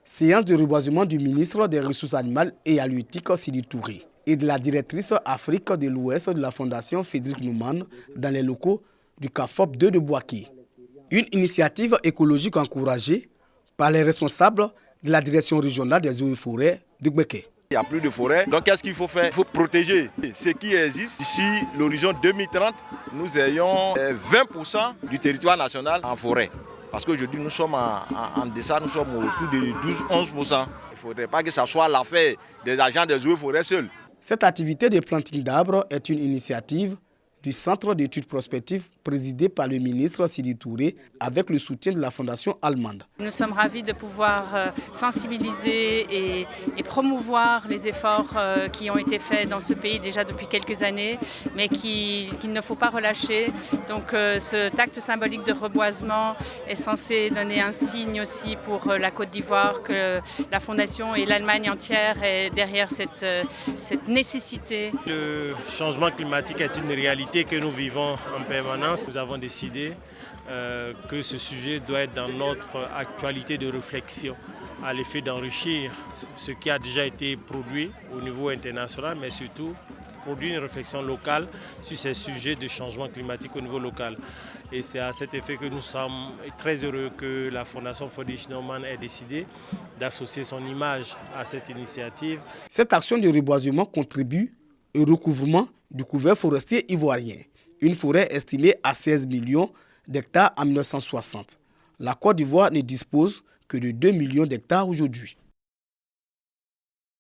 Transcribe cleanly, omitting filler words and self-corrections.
Séance de reboisement du ministre des Ressources animales et halieutiques Sidi Touré et de la directrice Afrique de l'Ouest de la Fondation Frédéric Nouman dans les locaux du CAFOP 2 de Bouaké. Une initiative écologique encouragée par les responsables de la direction régionale des eaux et forêts de Gbeke. Il n'y a plus de forêt, donc qu'est-ce qu'il faut faire? Il faut protéger ce qui existe. D'ici l'horizon 2030, nous ayons 20% du territoire national en forêt. Parce qu'aujourd'hui, nous sommes en deçà, nous sommes autour de 12-11%. Il ne faudrait pas que ce soit l'affaire des agents des eaux et forêts seuls. Cette activité de planting d'arbres est une initiative du Centre d'études prospectives présidé par le ministre Sidi Touré avec le soutien de la Fondation allemande. Nous sommes ravis de pouvoir sensibiliser et promouvoir les efforts qui ont été faits dans ce pays déjà depuis quelques années, mais qu'il ne faut pas relâcher. Donc cet acte symbolique de reboisement est censé donner un signe aussi pour la Côte d'Ivoire que la Fondation et l'Allemagne entière est derrière cette nécessité. Le changement climatique est une réalité que nous vivons en permanence. Nous avons décidé que ce sujet doit être dans notre actualité de réflexion à l'effet d'enrichir ce qui a déjà été produit au niveau international, mais surtout produire une réflexion locale sur ces sujets de changement climatique au niveau local. Et c'est à cet effet que nous sommes très heureux que la Fondation Frédéric Nouman ait décidé d'associer son image à cette initiative. Cette action de reboisement contribue au recouvrement du couvert forestier ivoirien, une forêt estimée à 16 millions d'hectares en 1960. La Côte d'Ivoire ne dispose que de 2 millions d'hectares aujourd'hui.